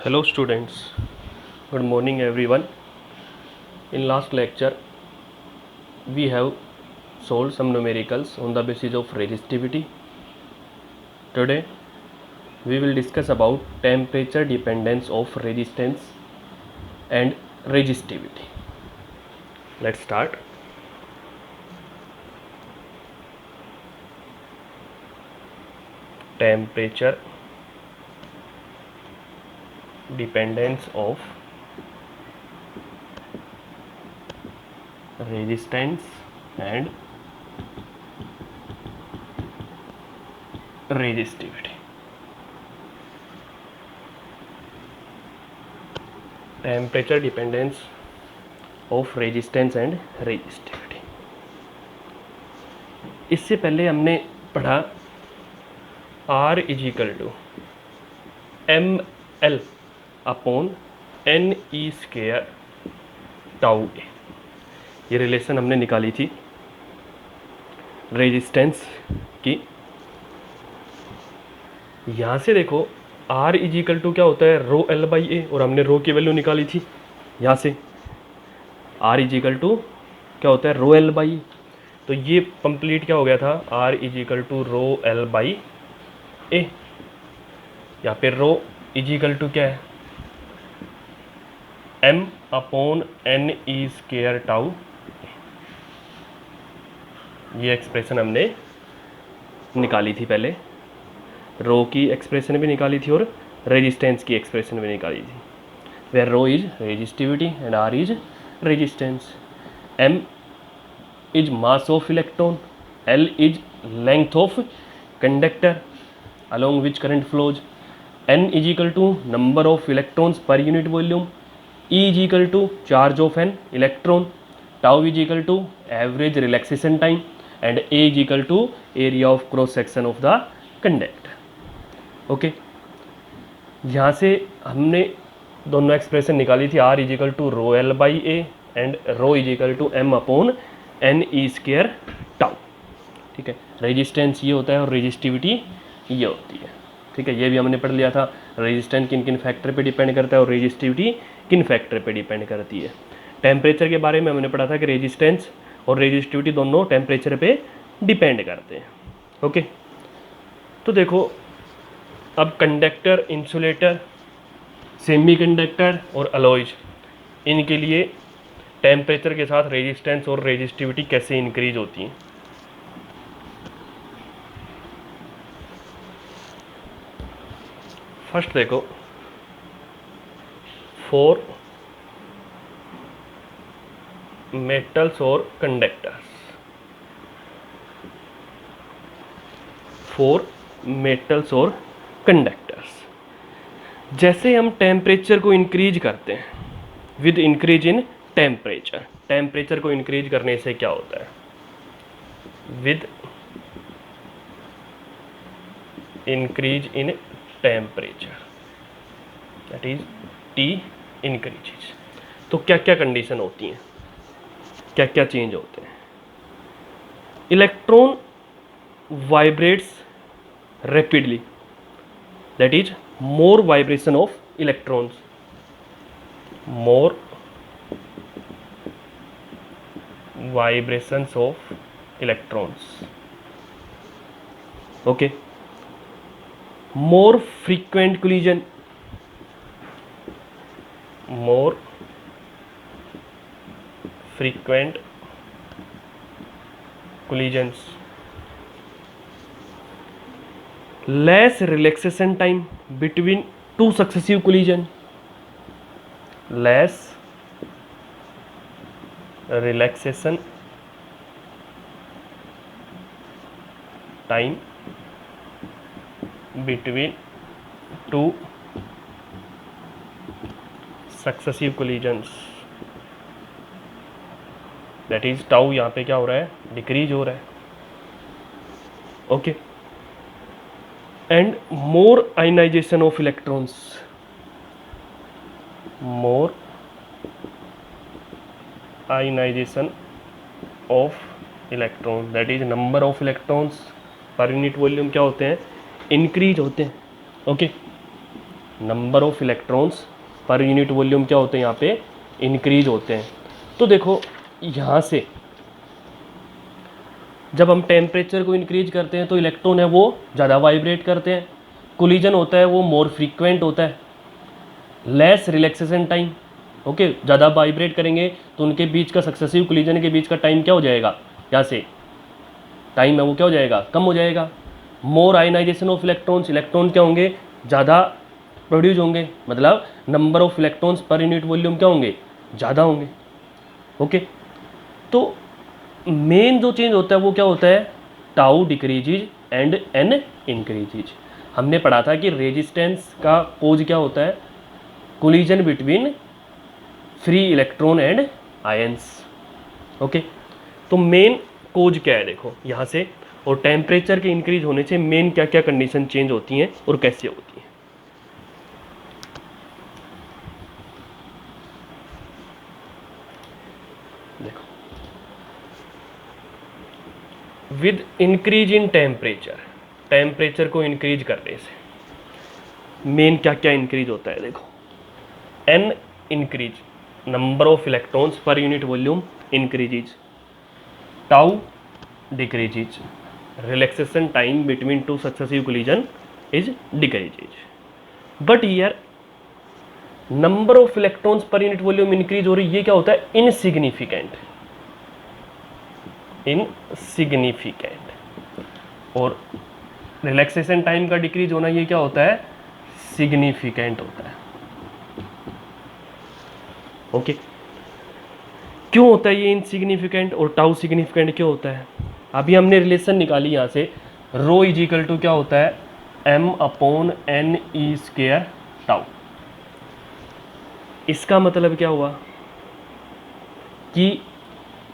Hello students, good morning everyone. In last lecture we have solved some numericals on the basis of resistivity. Today we will discuss about temperature dependence of resistance and resistivity. Let's start. Temperature dependence of resistance and resistivity. Temperature dependence of resistance and resistivity. इससे पहले हमने पढ़ा R is equal to ml upon N E square tau A. ये relation हमने निकाली थी resistance की। यहाँ से देखो R इज इक्वल टू क्या होता है, रो एल बाई ए, और हमने रो की वैल्यू निकाली थी। यहाँ से R इज इक्वल टू क्या होता है, रो एल बाई। तो ये कंप्लीट क्या हो गया था, R is equal to rho L by A. यहाँ पे रो इज इक्वल टू क्या है, m upon N E square tau. ये एक्सप्रेशन हमने निकाली थी पहले, रो की एक्सप्रेशन भी निकाली थी और रेजिस्टेंस की एक्सप्रेशन भी निकाली थी। Where rho is resistivity and R is resistance. m is mass of electron, l is length of conductor along which current flows, n is equal to number of electrons per unit volume, E is equal to charge of an electron, tau is equal to average relaxation time, and A is equal to area of cross section of the conductor. Okay, यहाँ से हमने दोनों expression निकाली थी, R is equal to rho L by A and rho is equal to m upon N E square tau. ठीक है, resistance ये होता है और रेजिस्टिविटी ये होती है। ठीक है, ये भी हमने पढ़ लिया था, रेजिस्टेंस किन किन फैक्टर पे डिपेंड करता है और रेजिस्टिविटी किन फैक्टर पे डिपेंड करती है। टेम्परेचर के बारे में हमने पढ़ा था कि रेजिस्टेंस और रेजिस्टिविटी दोनों टेम्परेचर पे डिपेंड करते हैं। ओके, तो देखो अब कंडक्टर, इंसुलेटर, सेमीकंडक्टर और अलॉयज, इनके लिए टेम्परेचर के साथ रेजिस्टेंस और रेजिस्टिविटी कैसे इंक्रीज होती हैं। फर्स्ट देखो, फॉर मेटल्स और कंडक्टर्स, फॉर मेटल्स और कंडक्टर्स, जैसे हम टेम्परेचर को इंक्रीज करते हैं with increase in temperature, temperature को इंक्रीज करने से क्या होता है, with increase in temperature, that is T increases. तो क्या क्या कंडीशन होती हैं, क्या क्या चेंज होते हैं। Electron vibrates rapidly, that is more vibration of electrons, more vibrations of electrons. Okay, more frequent collision, more frequent collisions, less relaxation time between two successive collision, less relaxation time between two successive collisions, that is tau यहाँ पे क्या हो रहा है, decrease हो रहा है। Okay, and more ionization of electrons, more ionization of electron, that is number of electrons पर यूनिट वॉल्यूम क्या होते हैं, इंक्रीज होते हैं। ओके, नंबर ऑफ इलेक्ट्रॉन्स पर यूनिट वॉल्यूम क्या होते हैं यहाँ पे, इंक्रीज होते हैं। तो देखो यहाँ से जब हम टेम्परेचर को इंक्रीज करते हैं तो इलेक्ट्रॉन है वो ज़्यादा वाइब्रेट करते हैं, कोलिजन होता है वो मोर फ्रीक्वेंट होता है, लेस रिलैक्सेशन टाइम। ओके, ज़्यादा वाइब्रेट करेंगे तो उनके बीच का सक्सेसिव कोलिजन के बीच का टाइम क्या हो जाएगा, यहाँ से टाइम है वो क्या हो जाएगा, कम हो जाएगा। मोर आयनाइजेशन ऑफ इलेक्ट्रॉन्स, इलेक्ट्रॉन क्या होंगे, ज़्यादा प्रोड्यूस होंगे, मतलब नंबर ऑफ इलेक्ट्रॉन्स पर यूनिट वॉल्यूम क्या होंगे, ज़्यादा होंगे। ओके, तो मेन जो चेंज होता है वो क्या होता है, tau decreases and N increases. हमने पढ़ा था कि रेजिस्टेंस का कोज क्या होता है, collision between free electron and ions. Okay, तो मेन कोज क्या है देखो यहाँ से, और टेम्परेचर के इंक्रीज होने से मेन क्या क्या कंडीशन चेंज होती हैं और कैसे होती हैं। देखो, with increase in temperature, temperature को इंक्रीज करने से मेन क्या क्या इंक्रीज होता है देखो, an increase, number of electrons पर unit volume increases, tau decreases, relaxation time between two successive collision is decreases. But here number of electrons पर यूनिट वॉल्यूम इंक्रीज हो रही, ये क्या होता है, इनसिग्निफिकेंट, इनसिग्निफिकेंट। और रिलैक्सेशन टाइम का डिक्रीज होना ये क्या होता है, सिग्निफिकेंट होता है। ओके, क्यों होता है ये इनसिग्निफिकेंट और टाउ सिग्निफिकेंट क्यों होता है। अभी हमने रिलेशन निकाली यहाँ से, रो इज इक्वल टू क्या होता है, m/n/e² टाउ। इसका मतलब क्या हुआ कि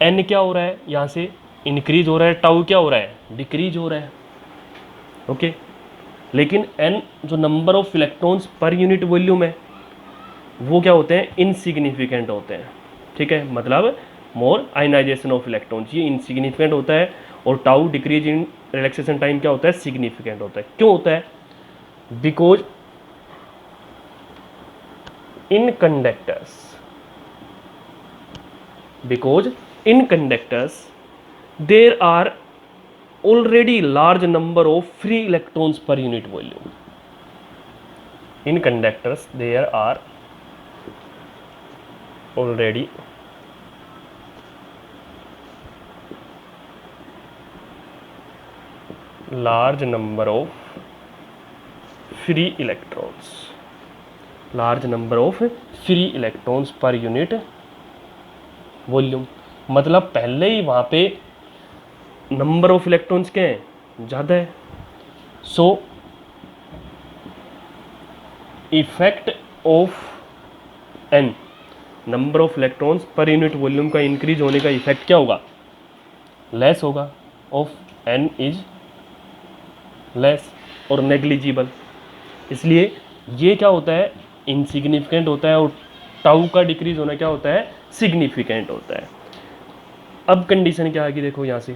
n क्या हो रहा है, यहाँ से इंक्रीज हो रहा है, टाउ क्या हो रहा है, डिक्रीज हो रहा है। ओके, लेकिन n जो नंबर ऑफ इलेक्ट्रॉन्स पर यूनिट वॉल्यूम है वो क्या होते हैं, इनसिग्निफिकेंट होते हैं। ठीक है, मतलब मोर आयनाइजेशन ऑफ इलेक्ट्रॉन्स, ये इनसिग्निफिकेंट होता है। और tau decrease in relaxation time क्या होता है, सिग्निफिकेंट होता है। क्यों होता है, because in conductors there are already large number of free electrons per unit volume. In conductors there are already large number of free electrons, large number of free electrons per unit volume। मतलब पहले ही वहाँ पे number of electrons क्या हैं, ज़्यादा है। So effect of N, number of electrons पर unit volume का इंक्रीज होने का इफेक्ट क्या होगा, लेस होगा, ऑफ एन इज लेस और नेग्लिजिबल। इसलिए ये क्या होता है, इनसिग्निफिकेंट होता है, और टाउ का डिक्रीज होना क्या होता है, सिग्निफिकेंट होता है। अब कंडीशन क्या आएगी देखो यहाँ से,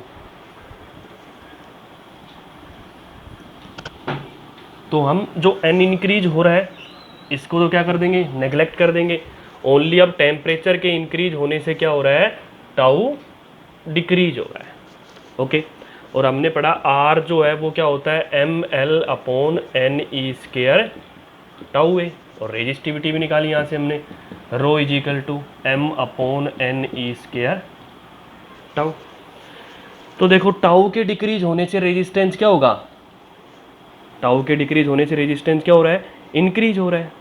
तो हम जो एन इंक्रीज हो रहा है इसको तो क्या कर देंगे, नेग्लेक्ट कर देंगे। ओनली अब टेम्परेचर के इंक्रीज होने से क्या हो रहा है, टाउ डिक्रीज हो रहा है। ओके, और हमने पढ़ा आर जो है वो क्या होता है, ml/ne² टाउ है। और रेजिस्टिविटी भी निकाली यहाँ से हमने, rho is equal to m/ne² tau. तो देखो टाउ के डिक्रीज होने से रेजिस्टेंस क्या होगा, टाउ के डिक्रीज होने से रेजिस्टेंस क्या हो रहा है, इंक्रीज हो रहा है।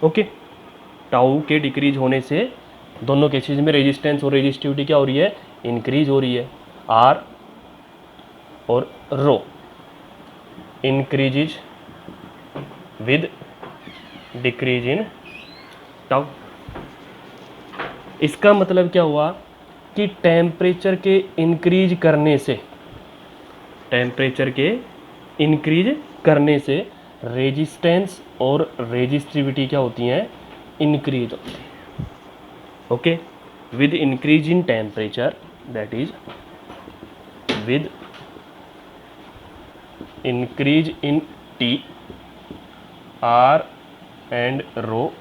ओके, टाउ के डिक्रीज होने से दोनों केसेस में रेजिस्टेंस और रेजिस्टिविटी क्या हो रही है, इंक्रीज हो रही है। आर और rho increases with decrease in tau. इसका मतलब क्या हुआ कि टेम्परेचर के इंक्रीज करने से, टेम्परेचर के इंक्रीज करने से रेजिस्टेंस और रेजिस्टिविटी क्या होती हैं, इंक्रीज होती है। Okay, with increase in temperature, that is with increase in T, R and rho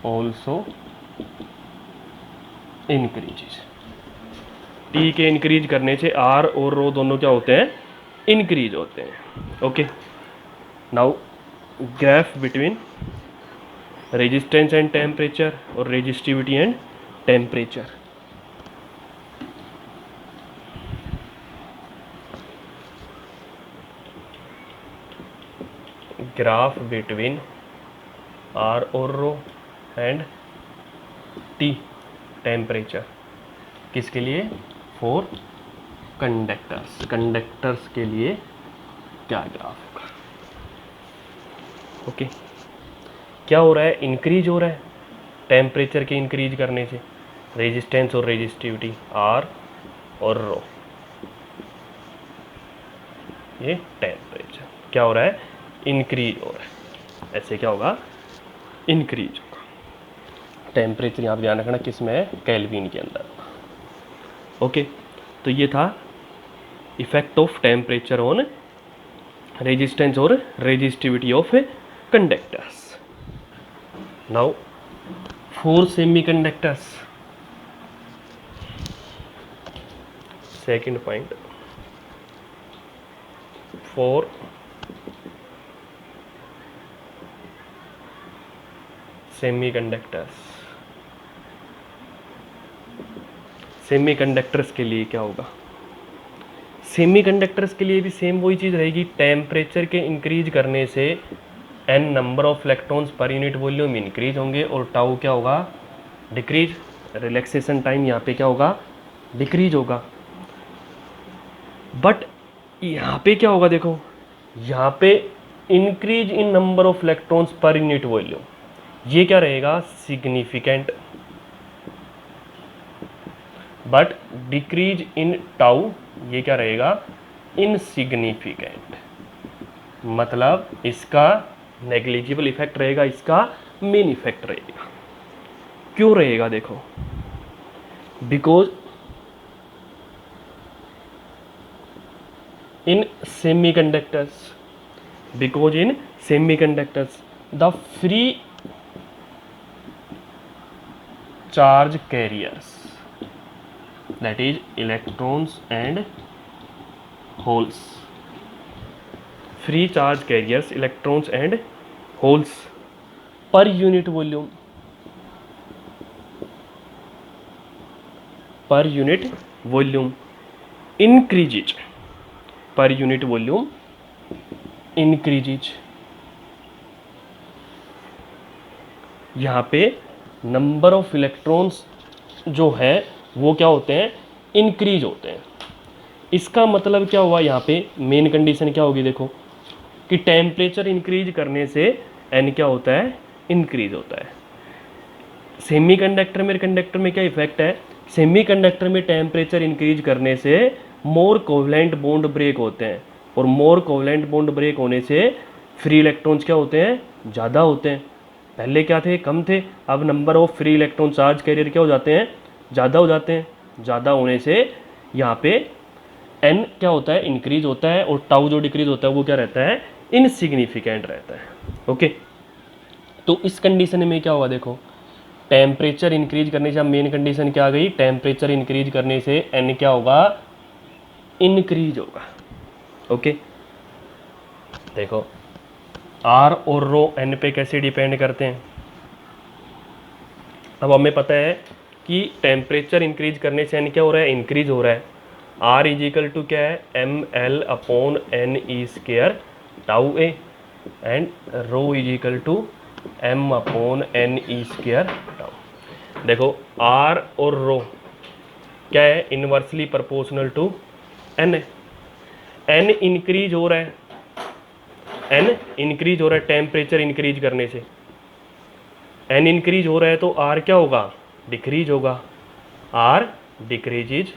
also increases. T के इंक्रीज करने से आर और रो दोनों क्या होते हैं, इंक्रीज होते हैं। Okay, now graph between resistance and temperature और resistivity and temperature. Graph between R और रो एंड टी टेम्परेचर, किसके लिए, फॉर कंडक्टर्स। कंडक्टर्स के लिए क्या ग्राफ होगा। ओके, क्या हो रहा है, इंक्रीज हो रहा है टेम्परेचर के इंक्रीज करने से, रेजिस्टेंस और रेजिस्टिविटी आर और रो, ये टेम्परेचर क्या हो रहा है, इंक्रीज हो रहा है। ऐसे क्या होगा, इंक्रीज होगा। टेम्परेचर यहाँ पे ध्यान रखना किस में है, केल्विन के अंदर। ओके, तो ये था effect of temperature on resistance और resistivity of conductors. Now for semiconductors, second point, for semiconductors. Semiconductors के लिए क्या होगा, सेमीकंडक्टर्स के लिए भी सेम वही चीज़ रहेगी। टेम्परेचर के इंक्रीज करने से n नंबर ऑफ इलेक्ट्रॉन्स पर यूनिट वॉल्यूम इंक्रीज होंगे और टाउ क्या होगा, डिक्रीज। रिलैक्सेशन टाइम यहाँ पे क्या होगा, डिक्रीज होगा। बट यहाँ पे क्या होगा, देखो यहाँ पे increase in number of electrons पर यूनिट वॉल्यूम, ये क्या रहेगा, significant. But decrease in tau, ये क्या रहेगा, इनसिग्निफिकेंट। मतलब इसका नेग्लिजिबल इफेक्ट रहेगा, इसका मेन इफेक्ट रहेगा। क्यों रहेगा, देखो because in semiconductors, because in semiconductors the free charge carriers, that is electrons and holes, free charge carriers electrons and holes per unit volume, per unit volume increases, per unit volume increases। यहाँ पे number of electrons जो है वो क्या होते हैं, increase होते हैं। इसका मतलब क्या हुआ, यहाँ पे मेन कंडीशन क्या होगी, देखो कि टेम्परेचर इंक्रीज करने से n क्या होता है, इंक्रीज होता है। सेमीकंडक्टर में, कंडक्टर में क्या इफेक्ट है, सेमीकंडक्टर में टेम्परेचर इंक्रीज करने से मोर कोवलेंट बॉन्ड ब्रेक होते हैं, और मोर कोवलेंट बॉन्ड ब्रेक होने से फ्री इलेक्ट्रॉन्स क्या होते हैं, ज़्यादा होते हैं। पहले क्या थे, कम थे, अब number of free electron charge carrier क्या हो जाते हैं, ज़्यादा हो जाते हैं। ज़्यादा होने से यहाँ पे n क्या होता है, इंक्रीज होता है, और टाउ जो डिक्रीज होता है वो क्या रहता है, इनसिग्निफिकेंट रहता है। ओके, तो इस कंडीशन में क्या होगा, देखो टेम्परेचर इंक्रीज करने से, अब मेन कंडीशन क्या आ गई, टेम्परेचर इंक्रीज करने से n क्या होगा, इंक्रीज होगा। ओके, देखो आर और रो एन पे कैसे डिपेंड करते हैं। अब हमें पता है कि टेम्परेचर इंक्रीज करने से एन क्या हो रहा है, इंक्रीज हो रहा है। आर इज इक्वल टू क्या है, M L upon N E square tau A, and rho is equal to M upon N E square tau. देखो आर और रो क्या है, इनवर्सली प्रोपोर्शनल टू एन है। एन इंक्रीज हो रहा है, एन इंक्रीज हो रहा है टेम्परेचर इंक्रीज करने से, एन इंक्रीज हो रहा है तो आर क्या होगा, डिक्रीज होगा। R decreases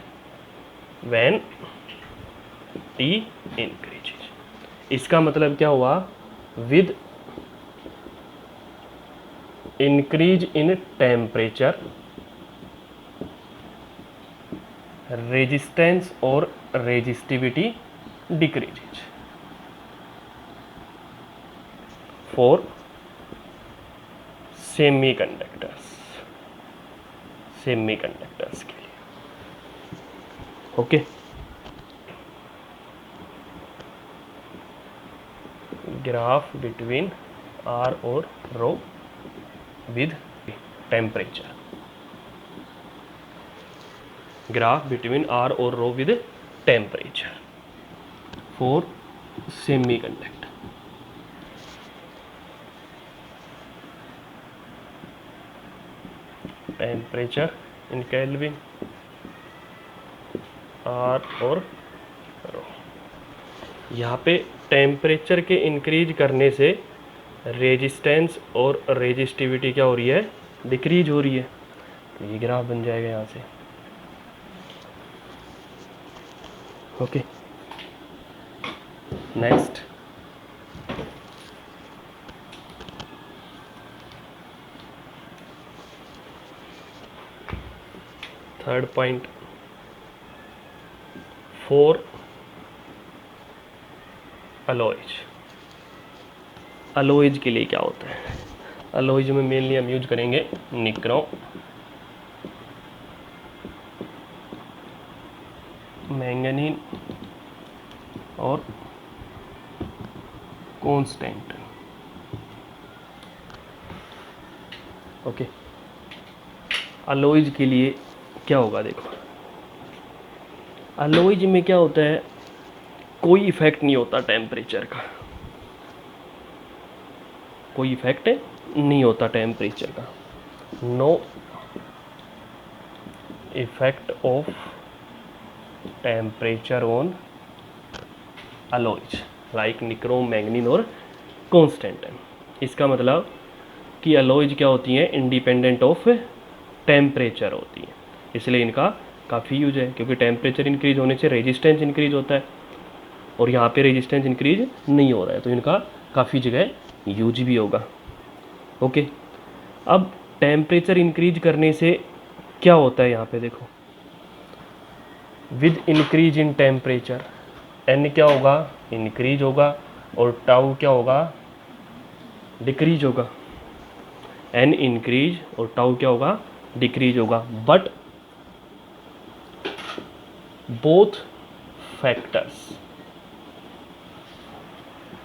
when T increases. इसका मतलब क्या हुआ, with increase in temperature resistance और रेजिस्टिविटी डिक्रीजेज। फॉर सेमीकंडक्टर्स के लिए। ओके, ग्राफ बिटवीन आर और rho with temperature, graph between R और rho with temperature for semiconductor. Temperature in Kelvin, R और रो। यहाँ पे टेम्परेचर के इंक्रीज करने से रेजिस्टेंस और रेजिस्टिविटी क्या हो रही है, डिक्रीज हो रही है। तो ये ग्राफ बन जाएगा यहाँ से। Okay, next third point, 4 alloys. Alloys के लिए क्या होता है? अलॉयज में मेनली हम यूज करेंगे निक्रोम, मैंगनीन और कॉन्स्टेंट। ओके, अलॉयज के लिए क्या होगा? देखो, अलॉयज में क्या होता है, कोई इफेक्ट नहीं होता टेम्परेचर का, कोई इफेक्ट नहीं होता टेम्परेचर का। No effect of temperature on alloys like nichrome, manganin और कॉन्स्टेंटाइन। इसका मतलब कि अलॉयज क्या होती हैं, इंडिपेंडेंट ऑफ टेम्परेचर होती हैं, इसलिए इनका काफ़ी यूज है, क्योंकि टेम्परेचर इंक्रीज होने से रेजिस्टेंस इंक्रीज होता है और यहाँ पे रेजिस्टेंस इंक्रीज नहीं हो रहा है, तो इनका काफ़ी जगह यूज भी होगा। ओके, अब टेम्परेचर इंक्रीज करने से क्या होता है, यहाँ पे देखो, with increase in temperature N क्या होगा, इंक्रीज होगा, और टाउ क्या होगा, डिक्रीज होगा। एन इंक्रीज और टाउ क्या होगा, डिक्रीज होगा। But both factors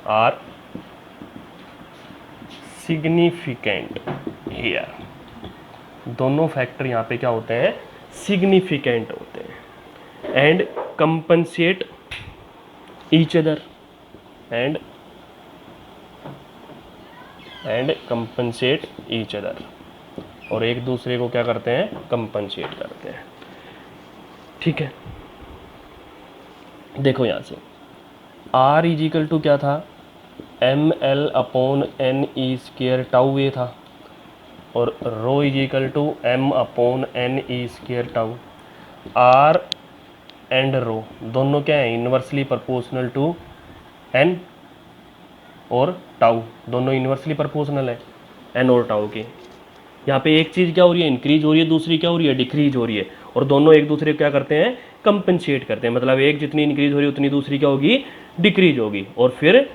are significant here. दोनों फैक्टर यहाँ पे क्या होते हैं, सिग्निफिकेंट होते हैं, and compensate each other, and compensate each other, और एक दूसरे को क्या करते हैं, कंपनसेट करते हैं। ठीक है, देखो यहाँ से R इज इक्वल टू क्या था, ml/n/e² टाउ ये था, और rho is equal to m/n/e² tau. R and rho दोनों क्या है, इन्वर्सली प्रोपोर्शनल टू n और टाउ, दोनों इन्वर्सली प्रोपोर्शनल है n और टाउ के। यहाँ पे एक चीज़ क्या हो रही है, इंक्रीज हो रही है, दूसरी क्या हो रही है, डिक्रीज हो रही है, और दोनों एक दूसरे को क्या करते हैं, कंपनसेट करते हैं। मतलब एक जितनी इंक्रीज हो रही है उतनी दूसरी क्या होगी, डिक्रीज होगी, और फिर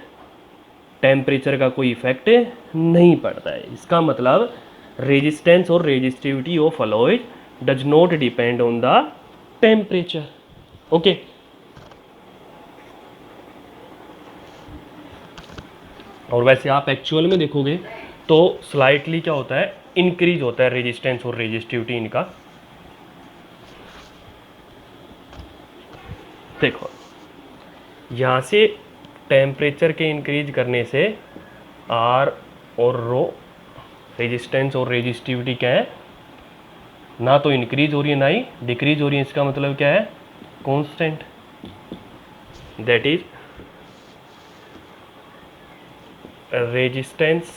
टेम्परेचर का कोई इफेक्ट नहीं पड़ता है। इसका मतलब रेजिस्टेंस और resistivity of alloy does not depend on the temperature. Okay, और वैसे आप एक्चुअल में देखोगे तो स्लाइटली क्या होता है, इंक्रीज होता है रेजिस्टेंस और रेजिस्टिविटी इनका। देखो यहाँ से टेम्परेचर के इंक्रीज करने से आर और रो रेजिस्टेंस और रेजिस्टिविटी क्या है, ना तो इंक्रीज हो रही है ना ही डिक्रीज हो रही है। इसका मतलब क्या है, कांस्टेंट, दैट इज रेजिस्टेंस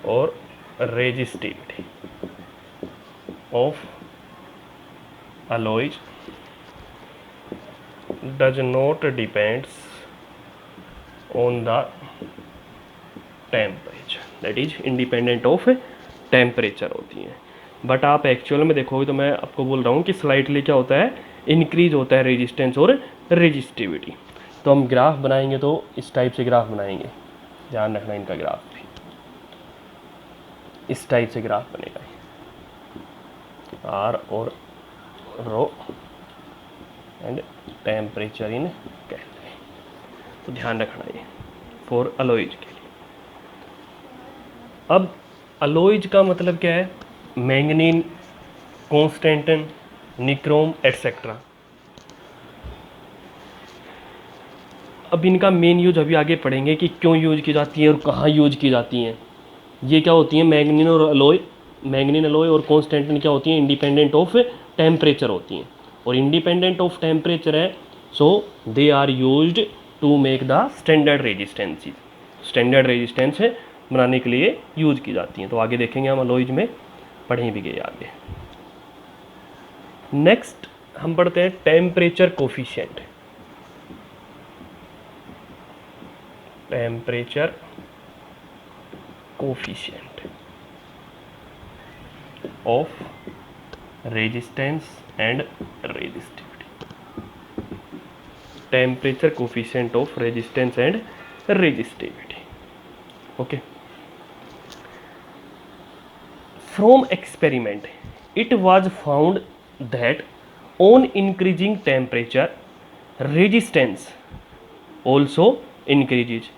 और resistivity of alloys does not depends on the temperature, that is independent of temperature होती हैं। बट आप एक्चुअल में देखोगे तो मैं आपको बोल रहा हूँ कि स्लाइटली क्या होता है, इंक्रीज होता है रेजिस्टेंस और रेजिस्टिविटी। तो हम ग्राफ बनाएंगे तो इस टाइप से ग्राफ बनाएंगे, ध्यान रखना इनका ग्राफ भी। इस टाइप से ग्राफ बनेगा आर और rho and temperature in kelvin. तो ध्यान रखना ये फॉर अलॉयज के लिए। अब अलॉयज का मतलब क्या है? Manganin, constantan, nichrome etcetera. अब इनका मेन यूज अभी आगे पढ़ेंगे कि क्यों यूज की जाती है और कहाँ यूज की जाती हैं। ये क्या होती हैं? मैंगनीन और अलॉय, मैंगनीन अलॉय और कॉन्स्टेंटिन क्या होती हैं? इंडिपेंडेंट ऑफ टेम्परेचर होती हैं, और इंडिपेंडेंट ऑफ टेम्परेचर है, so they are used to make the standard resistance. Standard resistance बनाने के लिए यूज की जाती हैं। तो आगे देखेंगे हम अलॉयज में, पढ़ें भी गए आगे। नेक्स्ट हम पढ़ते हैं temperature coefficient. Temperature coefficient of resistance and resistivity. Temperature coefficient of resistance and resistivity. Okay. From experiment, it was found that on increasing temperature, resistance also increases.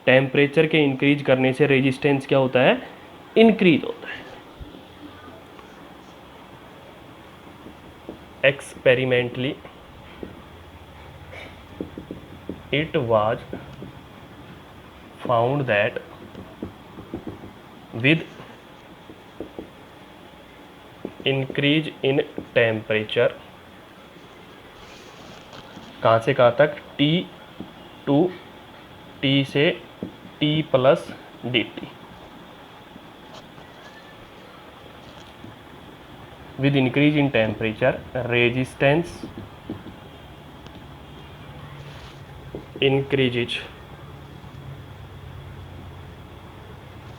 Temperature के इंक्रीज करने से रेजिस्टेंस क्या होता है? Increase होता है। Experimentally it was found that with increase in temperature, कहाँ से कहाँ तक? T टू T से T plus dt। With increase in temperature resistance increases.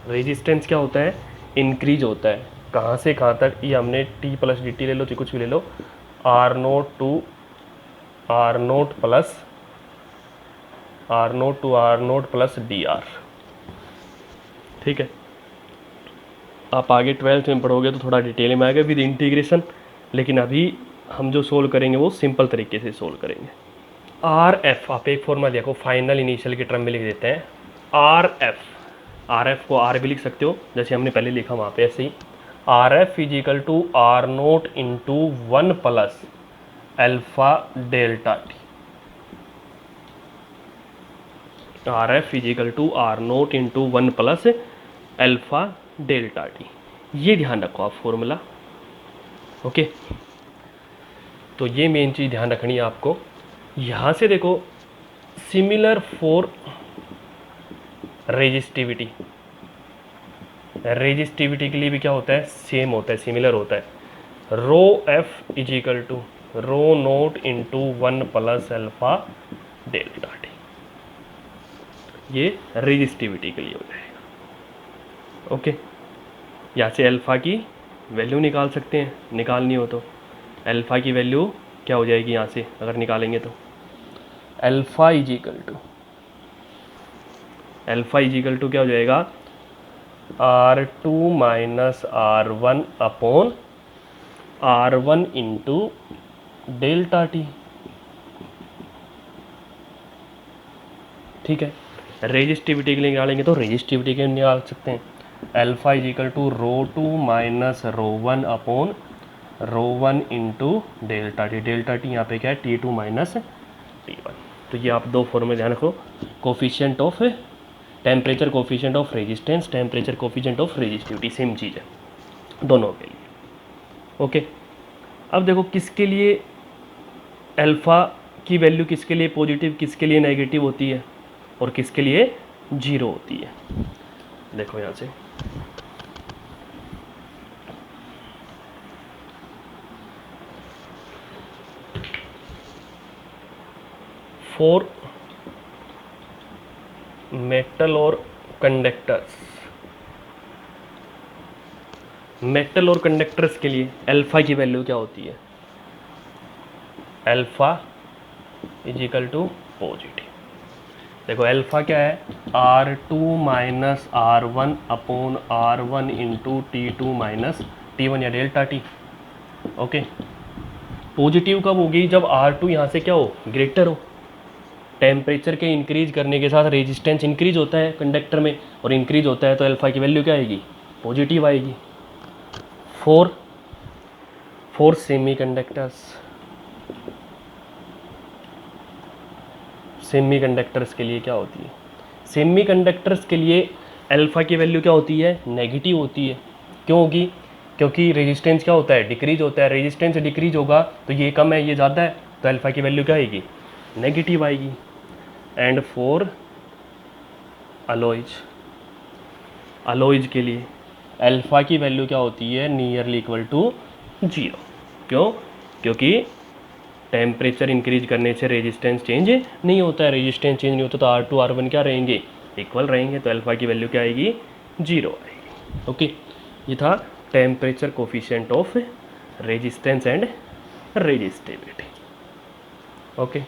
Resistance क्या होता है? इंक्रीज होता है। कहाँ से कहाँ तक? ये हमने T प्लस डी टी ले लो, कुछ भी ले लो, R naught to R naught plus D R. ठीक है। आप आगे 12th में पढ़ोगे तो थोड़ा डिटेल में आएगा विद इंटीग्रेशन, लेकिन अभी हम जो सोल्व करेंगे वो सिंपल तरीके से सोल्व करेंगे। आर एफ, आप एक फॉर्मूला देखो, फाइनल इनिशियल के टर्म में लिख देते हैं आर एफ को आर भी लिख सकते हो जैसे हमने पहले लिखा वहाँ पे, ऐसे ही R F is equal to R naught into 1 plus alpha delta T. R F is equal to R naught into 1 plus alpha delta T. ये ध्यान रखो आप फॉर्मूला। ओके, तो ये मेन चीज़ ध्यान रखनी है आपको। यहाँ से देखो, सिमिलर फॉर रेजिस्टिविटी, रेजिस्टिविटी के लिए भी क्या होता है? सेम होता है, सिमिलर होता है। Rho F is equal to rho naught into 1 plus alpha delta T. ये रेजिस्टिविटी के लिए हो जाएगा। ओके, यहाँ से अल्फ़ा की वैल्यू निकाल सकते हैं, निकालनी हो तो अल्फ़ा की वैल्यू क्या हो जाएगी यहाँ से अगर निकालेंगे तो अल्फ़ा इज इक्वल टू क्या हो जाएगा? R2 minus R1 upon R1 into delta T. ठीक है। रेजिस्टिविटी के लिए निकालेंगे तो रेजिस्टिविटी के लिए निकाल सकते हैं। Alpha is equal to rho 2 minus rho 1 upon rho 1 into delta T. Delta T यहाँ पे क्या है? T2 minus T1। तो ये आप दो फॉर्मूले ध्यान रखो, coefficient of temperature, coefficient of resistance, temperature coefficient of resistivity, same चीज़ है दोनों के लिए। ओके, अब देखो किसके लिए अल्फ़ा की वैल्यू किसके लिए पॉजिटिव, किसके लिए नेगेटिव होती है और किसके लिए जीरो होती है। देखो यहाँ से फॉर मेटल और कंडक्टर्स, मेटल और कंडक्टर्स के लिए अल्फ़ा की वैल्यू क्या होती है? Alpha is equal to positive. देखो अल्फ़ा क्या है, R2 minus R1 upon R1 into T2 minus T1 या डेल्टा टी। ओके, पॉजिटिव कब होगी, जब R2 यहाँ से क्या हो, ग्रेटर हो। टेम्परेचर के इंक्रीज करने के साथ रेजिस्टेंस इंक्रीज होता है कंडक्टर में, और इंक्रीज होता है तो अल्फ़ा की वैल्यू क्या आएगी, पॉजिटिव आएगी। फोर सेमीकंडक्टर्स के लिए क्या होती है, सेमीकंडक्टर्स के लिए अल्फ़ा की वैल्यू क्या होती है, नेगेटिव होती है। क्यों होगी, क्योंकि रेजिस्टेंस क्या होता है, डिक्रीज होता है। रेजिस्टेंस डिक्रीज होगा तो ये कम है ये ज़्यादा है, तो अल्फ़ा की वैल्यू क्या आएगी, नेगेटिव आएगी। एंड फॉर अलॉयज के लिए अल्फ़ा की वैल्यू क्या होती है, नियरली इक्वल टू 0। क्यों, क्योंकि टेम्परेचर इंक्रीज करने से रेजिस्टेंस चेंज नहीं होता है। रेजिस्टेंस चेंज नहीं होता तो R2 R1 क्या रहेंगे, इक्वल रहेंगे, तो अल्फ़ा की वैल्यू क्या आएगी, 0 आएगी। ओके, ये था temperature coefficient of resistance and resistivity. Okay.